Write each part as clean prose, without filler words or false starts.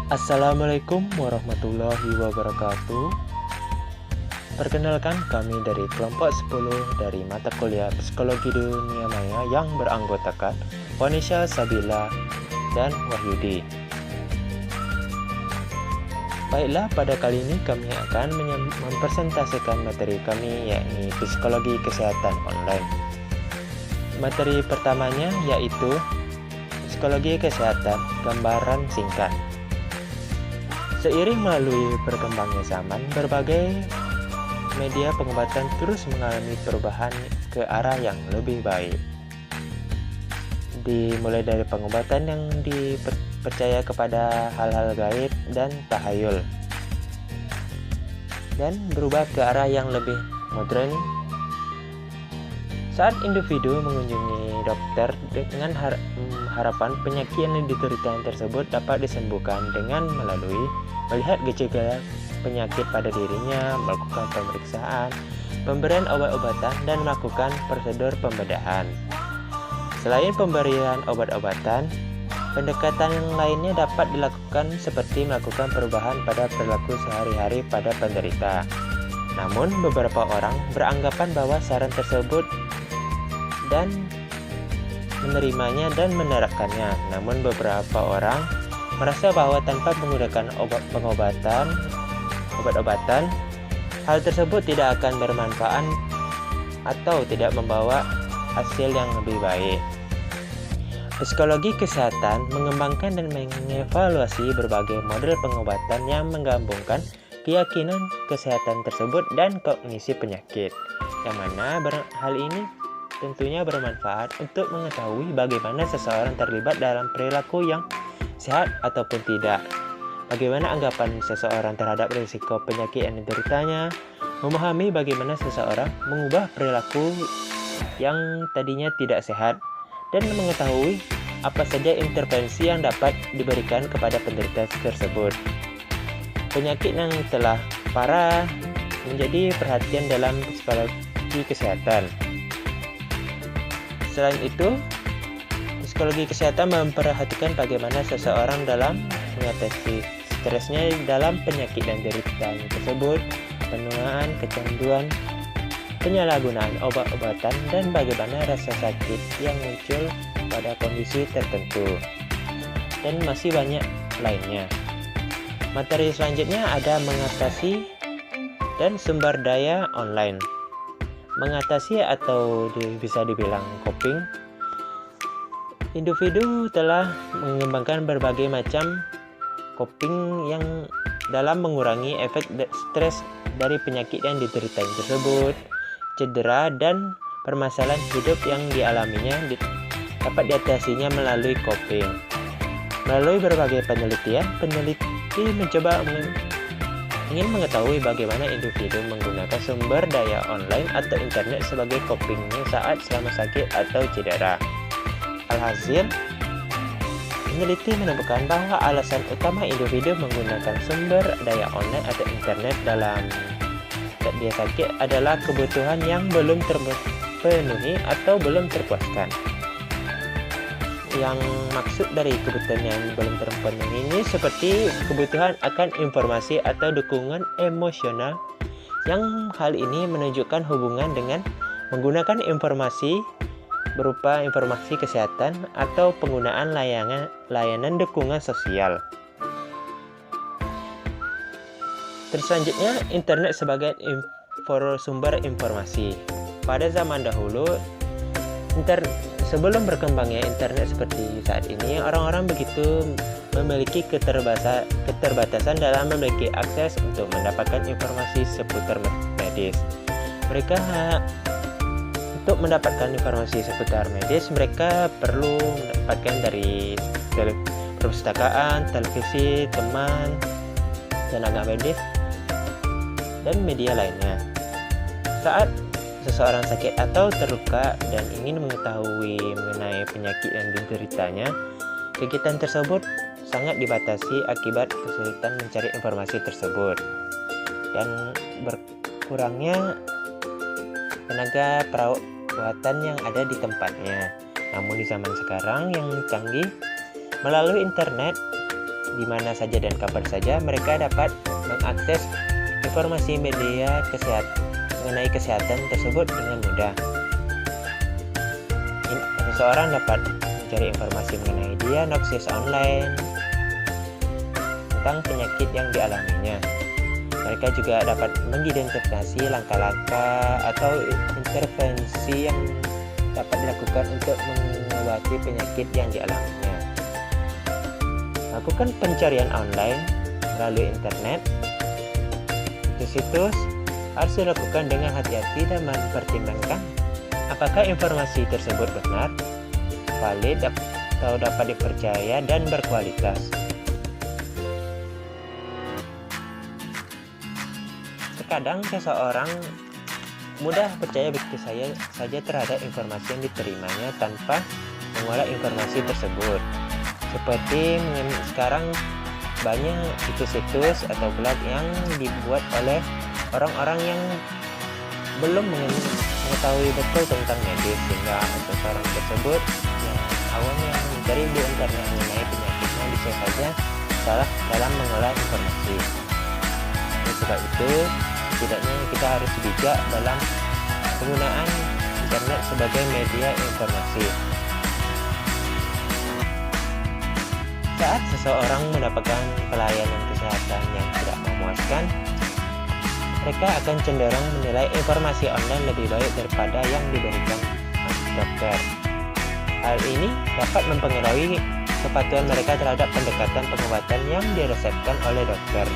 Assalamualaikum warahmatullahi wabarakatuh. Perkenalkan, kami dari kelompok 10 dari mata kuliah Psikologi Dunia Maya yang beranggotakan Wanisha, Sabila, dan Wahyudi. Baiklah, pada kali ini kami akan mempresentasikan materi kami, yakni Psikologi Kesehatan Online. Materi pertamanya yaitu Psikologi Kesehatan, gambaran singkat. Seiring melalui berkembangnya zaman, berbagai media pengobatan terus mengalami perubahan ke arah yang lebih baik. Dimulai dari pengobatan yang dipercaya kepada hal-hal gaib dan tahayul, dan berubah ke arah yang lebih modern. Saat individu mengunjungi dokter dengan harapan penyakit yang diderita tersebut dapat disembuhkan dengan melalui melihat gejala penyakit pada dirinya, melakukan pemeriksaan, pemberian obat-obatan, dan melakukan prosedur pembedahan. Selain pemberian obat-obatan, pendekatan yang lainnya dapat dilakukan seperti melakukan perubahan pada perilaku sehari-hari pada penderita. Namun, beberapa orang beranggapan bahwa saran tersebut dan menerimanya dan menerapkannya. Namun beberapa orang merasa bahwa tanpa menggunakan obat-obatan, hal tersebut tidak akan bermanfaat atau tidak membawa hasil yang lebih baik. Psikologi kesehatan mengembangkan dan mengevaluasi berbagai model pengobatan yang menggabungkan keyakinan kesehatan tersebut dan kognisi penyakit, yang mana hal ini tentunya bermanfaat untuk mengetahui bagaimana seseorang terlibat dalam perilaku yang sehat ataupun tidak, bagaimana anggapan seseorang terhadap risiko penyakit yang dideritanya, memahami bagaimana seseorang mengubah perilaku yang tadinya tidak sehat, dan mengetahui apa saja intervensi yang dapat diberikan kepada penderita tersebut. Penyakit yang telah parah menjadi perhatian dalam psikologi kesehatan. Selain itu, psikologi kesehatan memperhatikan bagaimana seseorang dalam mengatasi stresnya dalam penyakit dan derita tersebut, penuaan, kecanduan, penyalahgunaan obat-obatan, dan bagaimana rasa sakit yang muncul pada kondisi tertentu, dan masih banyak lainnya. Materi selanjutnya ada mengatasi dan sumber daya online. Mengatasi atau bisa dibilang coping. Individu telah mengembangkan berbagai macam coping yang dalam mengurangi efek stres dari penyakit yang diderita tersebut, cedera, dan permasalahan hidup yang dialaminya dapat diatasinya melalui coping. Melalui berbagai penelitian, peneliti mencoba ingin mengetahui bagaimana individu menggunakan sumber daya online atau internet sebagai copingnya saat selama sakit atau cedera. Alhasil, peneliti menemukan bahwa alasan utama individu menggunakan sumber daya online atau internet dalam saat dia sakit adalah kebutuhan yang belum terpenuhi atau belum terpuaskan. Yang maksud dari kebutuhan yang belum terpenuhi ini seperti kebutuhan akan informasi atau dukungan emosional, yang hal ini menunjukkan hubungan dengan menggunakan informasi berupa informasi kesehatan atau penggunaan layanan dukungan sosial. Terus selanjutnya, internet sebagai sumber informasi. Pada zaman dahulu, sebelum berkembangnya internet seperti saat ini, orang-orang begitu memiliki keterbatasan dalam memiliki akses untuk mendapatkan informasi seputar medis. Untuk mendapatkan informasi seputar medis, mereka perlu mendapatkan dari perpustakaan, televisi, teman, tenaga medis, dan media lainnya. Saat seseorang sakit atau terluka dan ingin mengetahui mengenai penyakit yang dideritanya, kegiatan tersebut sangat dibatasi akibat kesulitan mencari informasi tersebut dan berkurangnya tenaga perawatan yang ada di tempatnya. Namun di zaman sekarang yang canggih, melalui internet di mana saja dan kapan saja mereka dapat mengakses informasi media mengenai kesehatan tersebut dengan mudah. Seseorang dapat mencari informasi mengenai diagnosis online tentang penyakit yang dialaminya. Mereka juga dapat mengidentifikasi langkah-langkah atau intervensi yang dapat dilakukan untuk mengobati penyakit yang dialaminya. Lakukan pencarian online melalui internet. Situs harus dilakukan dengan hati-hati dan mempertimbangkan apakah informasi tersebut benar, valid, atau dapat dipercaya dan berkualitas. Terkadang seseorang mudah percaya begitu saja terhadap informasi yang diterimanya tanpa mengolah informasi tersebut. Seperti sekarang banyak situs-situs atau blog yang dibuat oleh orang-orang yang belum mengetahui betul tentang medis, sehingga seseorang tersebut yang awam yang mencari di internet mengenai penyakitnya bisa saja salah dalam mengolah informasi. Oleh sebab itu, setidaknya kita harus bijak dalam penggunaan internet sebagai media informasi. Saat seseorang mendapatkan pelayanan kesehatan yang tidak memuaskan, mereka akan cenderung menilai informasi online lebih baik daripada yang diberikan dokter. Hal ini dapat mempengaruhi kepatuhan mereka terhadap pendekatan pengobatan yang diresepkan oleh dokter.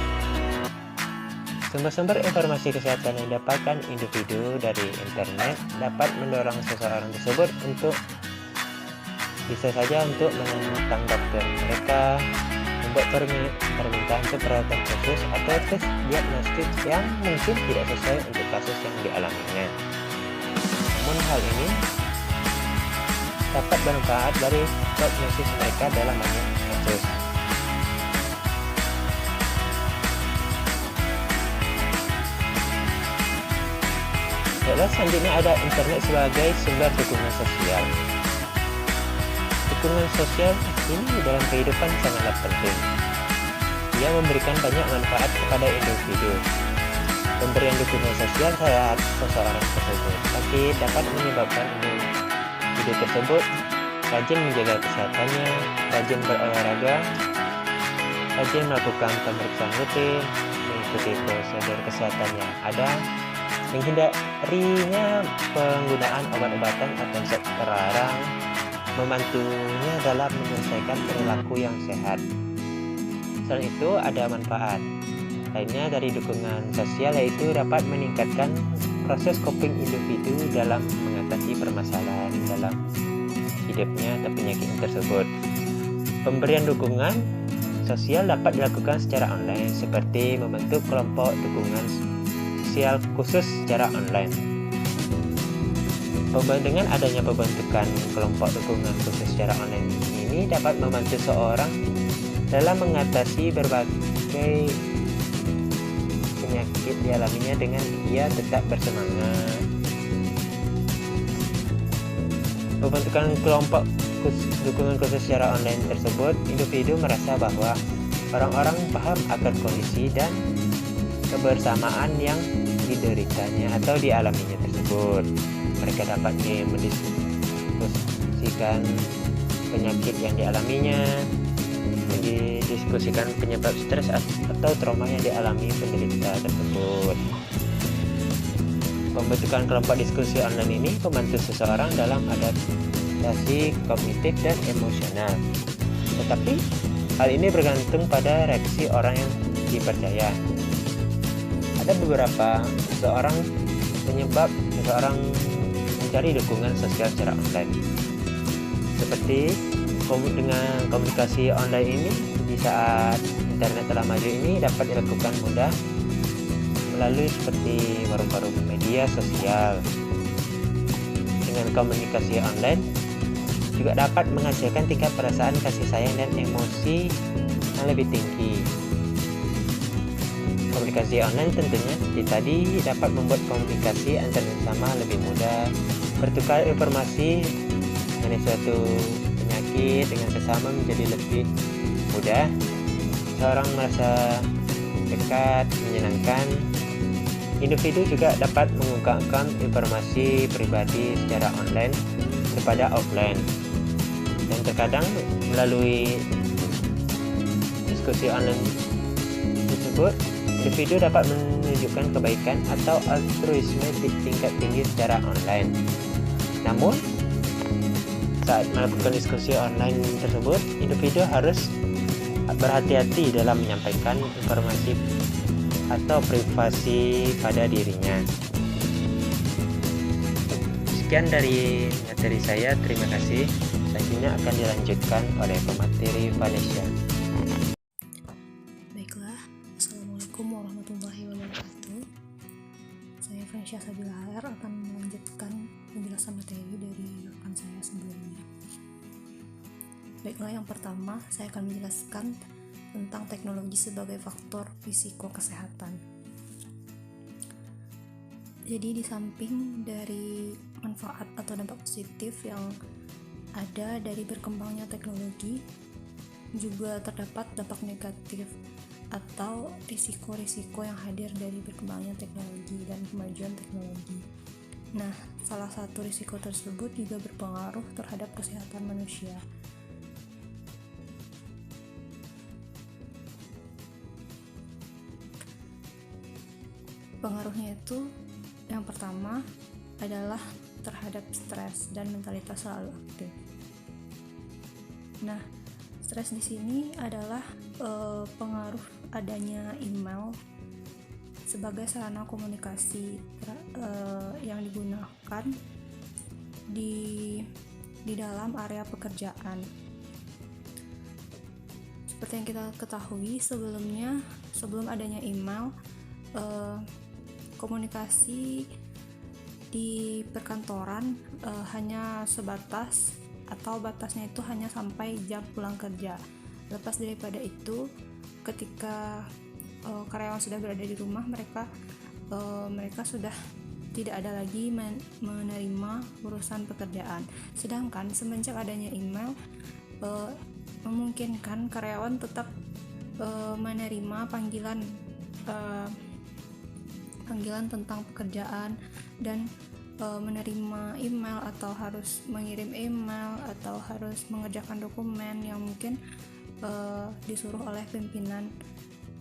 Sumber-sumber informasi kesehatan yang didapatkan individu dari internet dapat mendorong seseorang tersebut untuk bisa saja untuk menentang dokter mereka, membuat permintaan untuk perawatan khusus atau tes diagnostik yang mungkin tidak sesuai untuk kasus yang dialaminya. Namun hal ini dapat bermanfaat dari prognosis mereka dalam banyak kasus. Selanjutnya ada internet sebagai sumber dukungan sosial. Dukungan sosial ini dalam kehidupan sangatlah penting. Ia memberikan banyak manfaat kepada individu. Pemberian dukungan sosial terhadap seseorang tersebut sakit dapat menyebabkan individu tersebut rajin menjaga kesehatannya, rajin berolahraga, rajin melakukan pemeriksaan rutin, mengikuti prosedur kesehatan yang ada, menghindarinya penggunaan obat-obatan atau zat terlarang, membantunya dalam menyelesaikan perilaku yang sehat. Selain itu, ada manfaat lainnya dari dukungan sosial, yaitu dapat meningkatkan proses coping individu dalam mengatasi permasalahan dalam hidupnya atau penyakit tersebut. Pemberian dukungan sosial dapat dilakukan secara online, seperti membentuk kelompok dukungan sosial khusus secara online. Dengan adanya pembentukan kelompok dukungan khusus secara online ini dapat membantu seorang dalam mengatasi berbagai penyakit dialaminya dengan ia tetap bersemangat. Pembentukan kelompok dukungan khusus secara online tersebut, individu merasa bahwa orang-orang paham akan kondisi dan kebersamaan yang dideritanya atau dialaminya tersebut. Mereka dapat mendiskusikan penyakit yang dialaminya, mendiskusikan penyebab stres atau trauma yang dialami penderita tersebut. Pembentukan kelompok diskusi online ini membantu seseorang dalam adaptasi kognitif dan emosional. Tetapi hal ini bergantung pada reaksi orang yang dipercaya. Ada beberapa penyebab seseorang mencari dukungan sosial secara online. Seperti dengan komunikasi online ini, di saat internet telah maju ini dapat dilakukan mudah melalui seperti forum-forum media sosial. Dengan komunikasi online juga dapat menghasilkan tingkat perasaan kasih sayang dan emosi yang lebih tinggi. Komunikasi online tentunya seperti tadi dapat membuat komunikasi antar sesama lebih mudah, bertukar informasi mengenai suatu penyakit dengan sesama menjadi lebih mudah, seseorang merasa dekat, menyenangkan, individu juga dapat mengungkapkan informasi pribadi secara online kepada offline. Dan terkadang melalui diskusi online tersebut, individu dapat menunjukkan kebaikan atau altruisme di tingkat tinggi secara online. Namun, saat melakukan diskusi online tersebut, individu harus berhati-hati dalam menyampaikan informasi atau privasi pada dirinya. Sekian dari materi saya, terima kasih. Selanjutnya akan dilanjutkan oleh pemateri Vanessa. Baiklah, Assalamualaikum warahmatullahi wabarakatuh. Saya Vanessa Sabilahar akan melanjutkan penjelasan materi dari rekan saya sebelumnya. Baiklah, yang pertama saya akan menjelaskan tentang teknologi sebagai faktor risiko kesehatan. Jadi di samping dari manfaat atau dampak positif yang ada dari berkembangnya teknologi, juga terdapat dampak negatif atau risiko-risiko yang hadir dari berkembangnya teknologi dan kemajuan teknologi. Nah, salah satu risiko tersebut juga berpengaruh terhadap kesehatan manusia. Pengaruhnya itu yang pertama adalah terhadap stres dan mentalitas selalu aktif. Nah, stres di sini adalah pengaruh adanya email sebagai sarana komunikasi yang digunakan di dalam area pekerjaan. Seperti yang kita ketahui sebelum adanya email, komunikasi di perkantoran hanya sebatas atau batasnya itu hanya sampai jam pulang kerja. Lepas daripada itu, ketika karyawan sudah berada di rumah, mereka sudah tidak ada lagi menerima urusan pekerjaan. Sedangkan semenjak adanya email, memungkinkan karyawan tetap menerima panggilan tentang pekerjaan dan menerima email atau harus mengirim email atau harus mengerjakan dokumen yang mungkin disuruh oleh pimpinan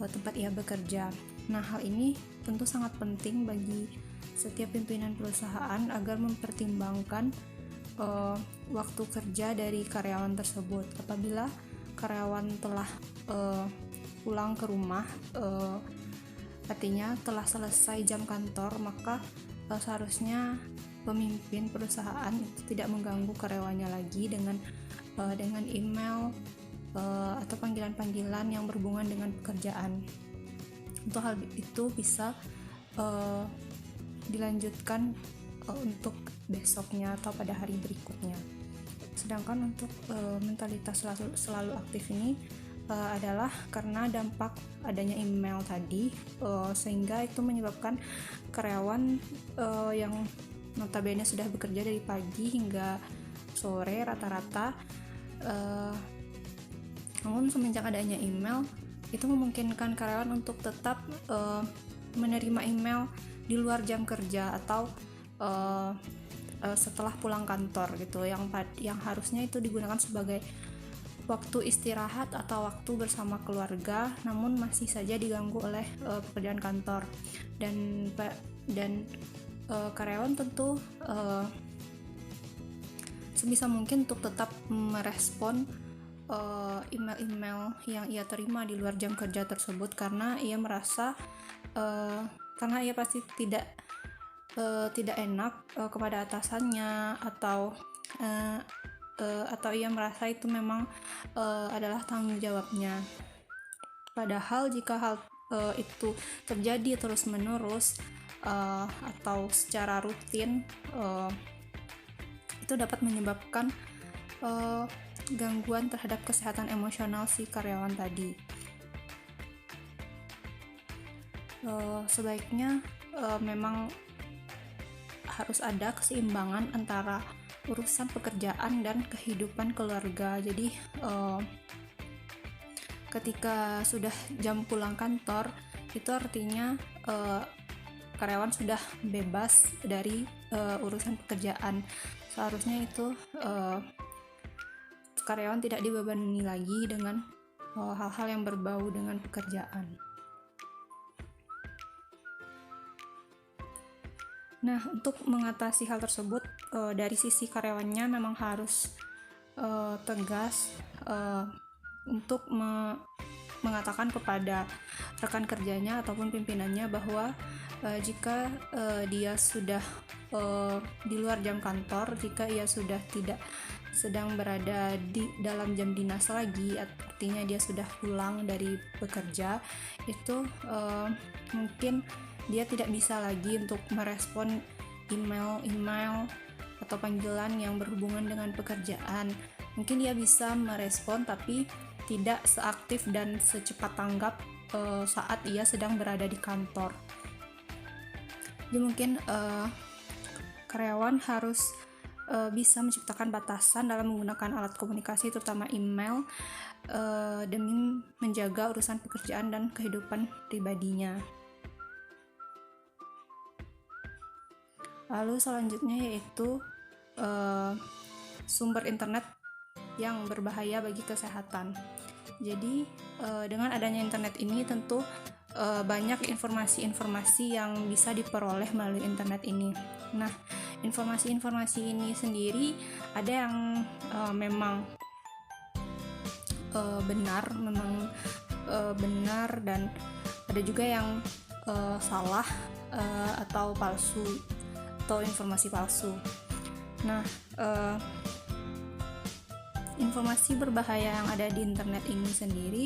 tempat ia bekerja. Nah, hal ini tentu sangat penting bagi setiap pimpinan perusahaan agar mempertimbangkan waktu kerja dari karyawan tersebut. Apabila karyawan telah pulang ke rumah, artinya telah selesai jam kantor, maka seharusnya pemimpin perusahaan itu tidak mengganggu karyawannya lagi dengan email atau panggilan-panggilan yang berhubungan dengan pekerjaan. Untuk hal itu bisa dilanjutkan untuk besoknya atau pada hari berikutnya. Sedangkan untuk mentalitas selalu aktif ini adalah karena dampak adanya email tadi, sehingga itu menyebabkan karyawan yang notabene sudah bekerja dari pagi hingga sore rata-rata, namun semenjak adanya email itu memungkinkan karyawan untuk tetap menerima email di luar jam kerja atau setelah pulang kantor gitu, yang harusnya itu digunakan sebagai waktu istirahat atau waktu bersama keluarga, namun masih saja diganggu oleh pekerjaan kantor dan karyawan tentu sebisa mungkin untuk tetap merespon email-email yang ia terima di luar jam kerja tersebut, karena ia merasa karena ia pasti tidak enak kepada atasannya atau ia merasa itu memang adalah tanggung jawabnya. Padahal jika hal itu terjadi terus-menerus atau secara rutin, itu dapat menyebabkan gangguan terhadap kesehatan emosional si karyawan tadi. Sebaiknya memang harus ada keseimbangan antara urusan pekerjaan dan kehidupan keluarga. Jadi ketika sudah jam pulang kantor, itu artinya karyawan sudah bebas dari urusan pekerjaan. Seharusnya itu karyawan tidak dibebani lagi dengan hal-hal yang berbau dengan pekerjaan. Nah, untuk mengatasi hal tersebut, dari sisi karyawannya memang harus tegas untuk mengatakan kepada rekan kerjanya ataupun pimpinannya bahwa jika dia sudah di luar jam kantor, jika ia sudah tidak sedang berada di dalam jam dinas lagi, artinya dia sudah pulang dari bekerja, itu mungkin dia tidak bisa lagi untuk merespon email atau panggilan yang berhubungan dengan pekerjaan. Mungkin dia bisa merespon tapi tidak seaktif dan secepat tanggap saat ia sedang berada di kantor. Jadi mungkin karyawan harus bisa menciptakan batasan dalam menggunakan alat komunikasi, terutama email, demi menjaga urusan pekerjaan dan kehidupan pribadinya. Lalu selanjutnya yaitu sumber internet yang berbahaya bagi kesehatan. Jadi dengan adanya internet ini tentu banyak informasi-informasi yang bisa diperoleh melalui internet ini. Nah, informasi-informasi ini sendiri ada yang memang benar dan ada juga yang salah atau palsu atau informasi palsu. Nah, informasi berbahaya yang ada di internet ini sendiri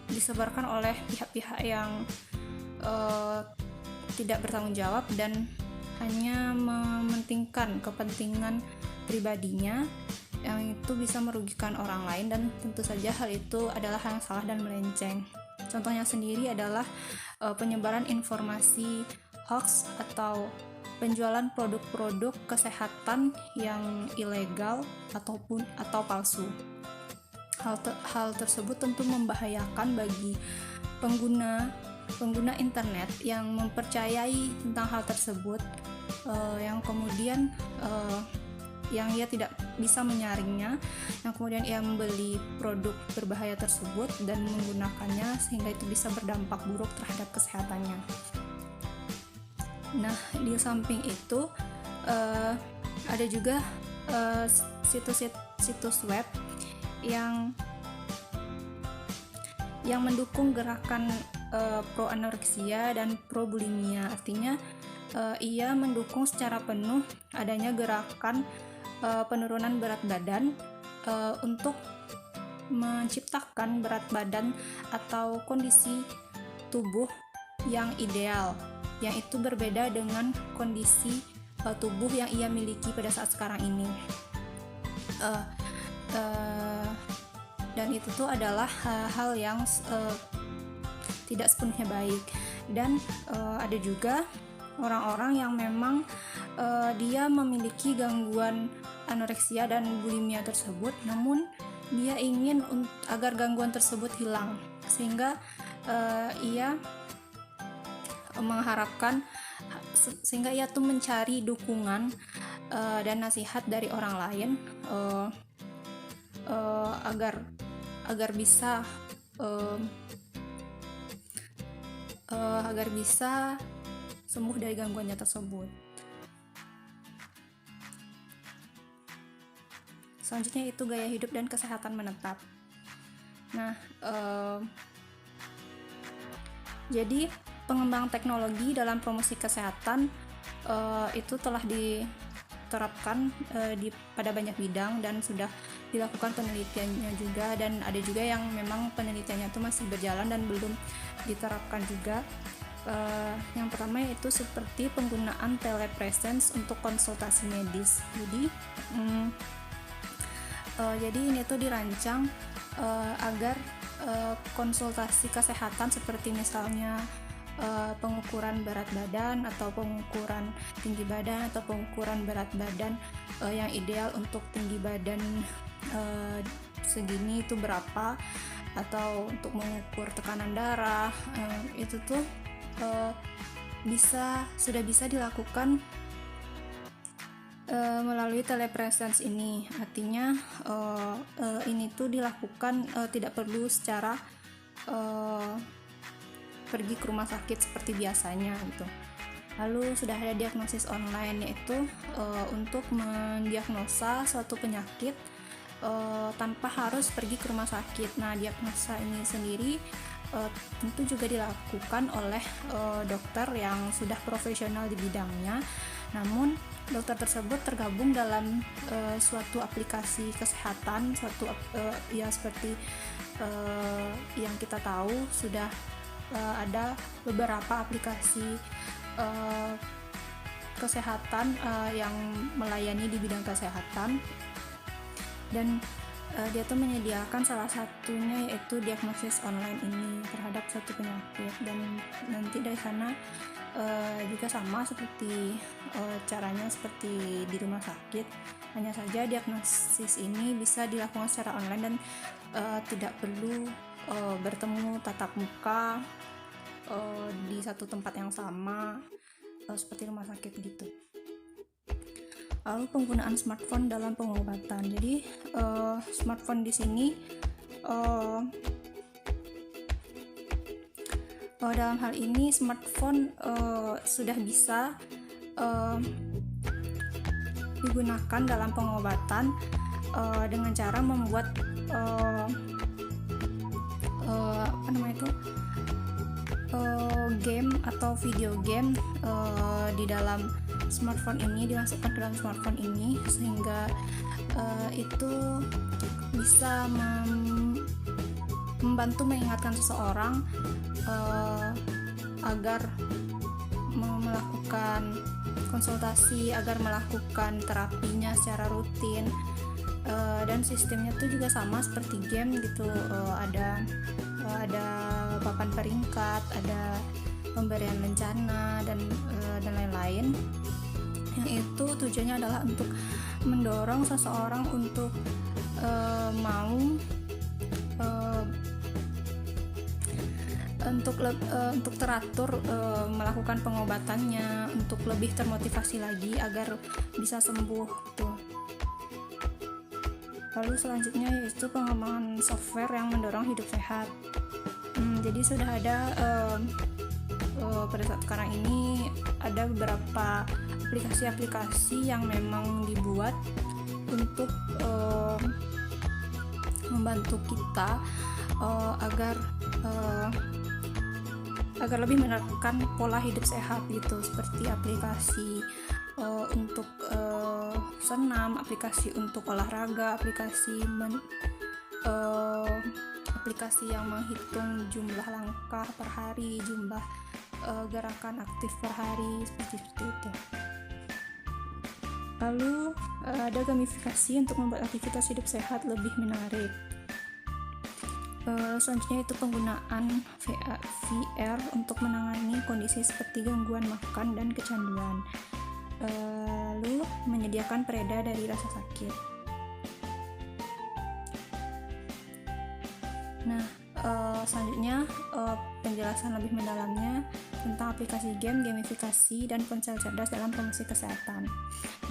disebarkan oleh pihak-pihak yang tidak bertanggung jawab dan hanya mementingkan kepentingan pribadinya, yang itu bisa merugikan orang lain, dan tentu saja hal itu adalah hal yang salah dan melenceng. Contohnya sendiri adalah penyebaran informasi hoax atau penjualan produk-produk kesehatan yang ilegal atau palsu. Hal tersebut tentu membahayakan bagi pengguna internet yang mempercayai tentang hal tersebut, yang kemudian yang ia tidak bisa menyaringnya, yang kemudian ia membeli produk berbahaya tersebut dan menggunakannya sehingga itu bisa berdampak buruk terhadap kesehatannya. Nah, di samping itu ada juga situs web yang mendukung gerakan pro anoreksia dan pro bulimia. Artinya ia mendukung secara penuh adanya gerakan penurunan berat badan untuk menciptakan berat badan atau kondisi tubuh yang ideal, yang itu berbeda dengan kondisi tubuh yang ia miliki pada saat sekarang ini. Dan itu tuh adalah hal yang tidak sepenuhnya baik. Dan ada juga orang-orang yang memang dia memiliki gangguan anoreksia dan bulimia tersebut, namun dia ingin agar gangguan tersebut hilang, sehingga ia mengharapkan, sehingga ia tuh mencari dukungan dan nasihat dari orang lain agar bisa sembuh dari gangguannya tersebut. Selanjutnya itu gaya hidup dan kesehatan menetap. Nah, jadi pengembangan teknologi dalam promosi kesehatan itu telah diterapkan pada banyak bidang dan sudah dilakukan penelitiannya juga, dan ada juga yang memang penelitiannya itu masih berjalan dan belum diterapkan juga. Yang pertama yaitu seperti penggunaan telepresence untuk konsultasi medis. Jadi ini tuh dirancang agar konsultasi kesehatan seperti misalnya pengukuran berat badan atau pengukuran tinggi badan atau pengukuran berat badan yang ideal untuk tinggi badan segini itu berapa, atau untuk mengukur tekanan darah, itu tuh sudah bisa dilakukan melalui telepresence ini. Artinya ini tuh dilakukan tidak perlu secara pergi ke rumah sakit seperti biasanya gitu. Lalu sudah ada diagnosis online, yaitu untuk mendiagnosa suatu penyakit tanpa harus pergi ke rumah sakit. Nah, diagnosa ini sendiri tentu juga dilakukan oleh dokter yang sudah profesional di bidangnya. Namun dokter tersebut tergabung dalam suatu aplikasi kesehatan, ya seperti yang kita tahu sudah ada beberapa aplikasi kesehatan yang melayani di bidang kesehatan, dan dia tuh menyediakan salah satunya yaitu diagnosis online ini terhadap suatu penyakit. Dan nanti dari sana juga sama seperti caranya seperti di rumah sakit, hanya saja diagnosis ini bisa dilakukan secara online dan tidak perlu bertemu tatap muka di satu tempat yang sama seperti rumah sakit gitu. Lalu penggunaan smartphone dalam pengobatan. Jadi smartphone di sini dalam hal ini smartphone sudah bisa digunakan dalam pengobatan dengan cara membuat game atau video game di dalam smartphone ini, dimasukkan ke dalam smartphone ini, sehingga itu bisa membantu mengingatkan seseorang agar melakukan konsultasi, agar melakukan terapinya secara rutin. Dan sistemnya itu juga sama seperti game gitu, ada papan peringkat, ada pemberian rencana dan lain-lain, yang itu tujuannya adalah untuk mendorong seseorang untuk untuk teratur melakukan pengobatannya, untuk lebih termotivasi lagi agar bisa sembuh tuh. Lalu selanjutnya yaitu pengembangan software yang mendorong hidup sehat. Jadi sudah ada pada saat sekarang ini ada beberapa aplikasi-aplikasi yang memang dibuat untuk membantu kita agar lebih menerapkan pola hidup sehat gitu, seperti aplikasi untuk senam, aplikasi untuk olahraga, aplikasi yang menghitung jumlah langkah per hari, jumlah gerakan aktif per hari, seperti itu. Lalu ada gamifikasi untuk membuat aktivitas hidup sehat lebih menarik. Selanjutnya itu penggunaan VR untuk menangani kondisi seperti gangguan makan dan kecanduan. Lalu menyediakan pereda dari rasa sakit. Nah, selanjutnya penjelasan lebih mendalamnya tentang aplikasi game, gamifikasi, dan ponsel cerdas dalam promosi kesehatan.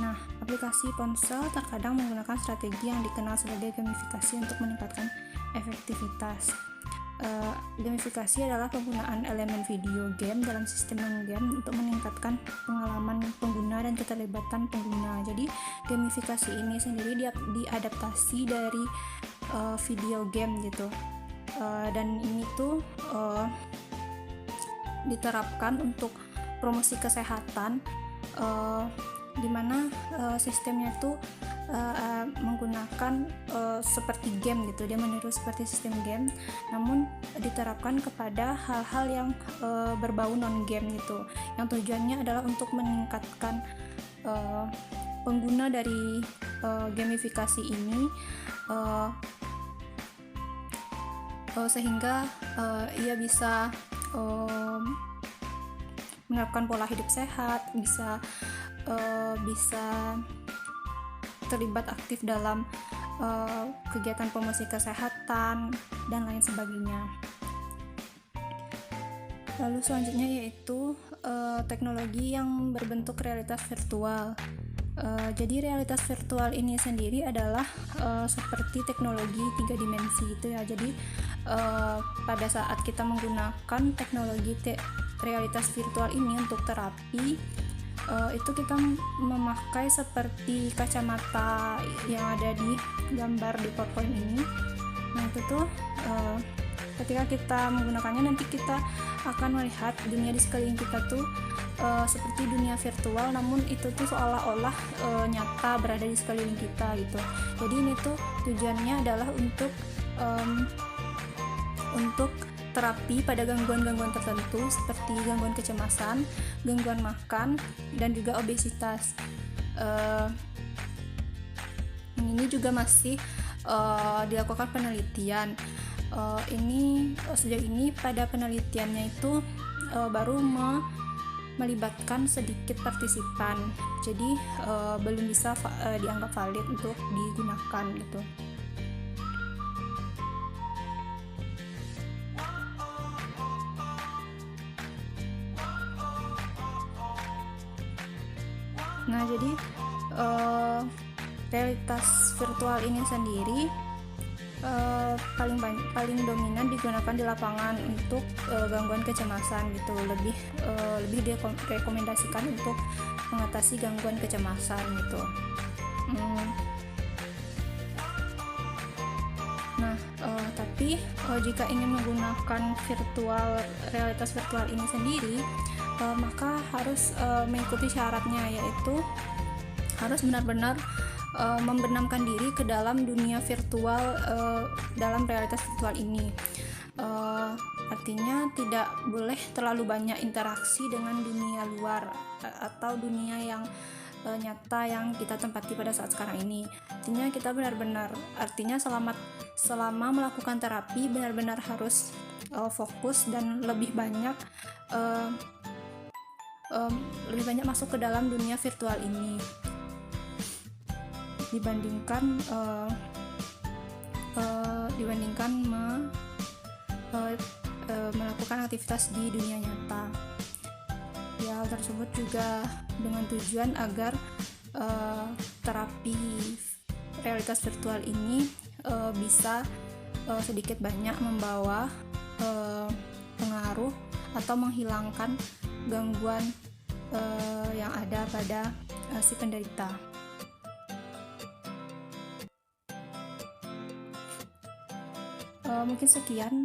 Nah, aplikasi ponsel terkadang menggunakan strategi yang dikenal sebagai gamifikasi untuk meningkatkan efektivitas. Gamifikasi adalah penggunaan elemen video game dalam sistem game untuk meningkatkan pengalaman pengguna dan keterlibatan pengguna. Jadi gamifikasi ini sendiri diadaptasi dari video game gitu, dan ini tuh diterapkan untuk promosi kesehatan, di mana sistemnya tuh menggunakan seperti game gitu, dia meniru seperti sistem game, namun diterapkan kepada hal-hal yang berbau non game gitu, yang tujuannya adalah untuk meningkatkan pengguna dari gamifikasi ini, sehingga ia bisa menerapkan pola hidup sehat, bisa terlibat aktif dalam kegiatan promosi kesehatan, dan lain sebagainya. Lalu selanjutnya yaitu teknologi yang berbentuk realitas virtual. Jadi realitas virtual ini sendiri adalah seperti teknologi 3 dimensi gitu ya. Jadi pada saat kita menggunakan teknologi realitas virtual ini untuk terapi, itu kita memakai seperti kacamata yang ada di gambar di PowerPoint ini. Nah itu tuh ketika kita menggunakannya, nanti kita akan melihat dunia di sekeliling kita tuh seperti dunia virtual, namun itu tuh seolah-olah nyata berada di sekeliling kita gitu. Jadi ini tuh tujuannya adalah untuk terapi pada gangguan-gangguan tertentu seperti gangguan kecemasan, gangguan makan, dan juga obesitas. Ini juga masih dilakukan penelitian. Sejauh ini pada penelitiannya itu baru melibatkan sedikit partisipan, jadi belum bisa dianggap valid untuk digunakan gitu. Nah jadi realitas virtual ini sendiri paling dominan digunakan di lapangan untuk gangguan kecemasan gitu, lebih direkomendasikan untuk mengatasi gangguan kecemasan gitu. Nah tapi jika ingin menggunakan realitas virtual ini sendiri, maka harus mengikuti syaratnya, yaitu harus benar-benar membenamkan diri ke dalam dunia virtual, dalam realitas virtual ini. Artinya tidak boleh terlalu banyak interaksi dengan dunia luar atau dunia yang nyata yang kita tempati pada saat sekarang ini. Artinya kita selama melakukan terapi benar-benar harus fokus dan lebih banyak masuk ke dalam dunia virtual ini dibandingkan melakukan aktivitas di dunia nyata. Ya, hal tersebut juga dengan tujuan agar terapi realitas virtual ini bisa sedikit banyak membawa pengaruh atau menghilangkan gangguan yang ada pada si penderita. Mungkin sekian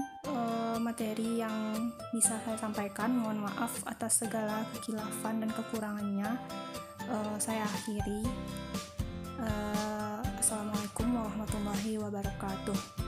materi yang bisa saya sampaikan. Mohon maaf atas segala kekhilafan dan kekurangannya. Saya akhiri. Assalamualaikum warahmatullahi wabarakatuh.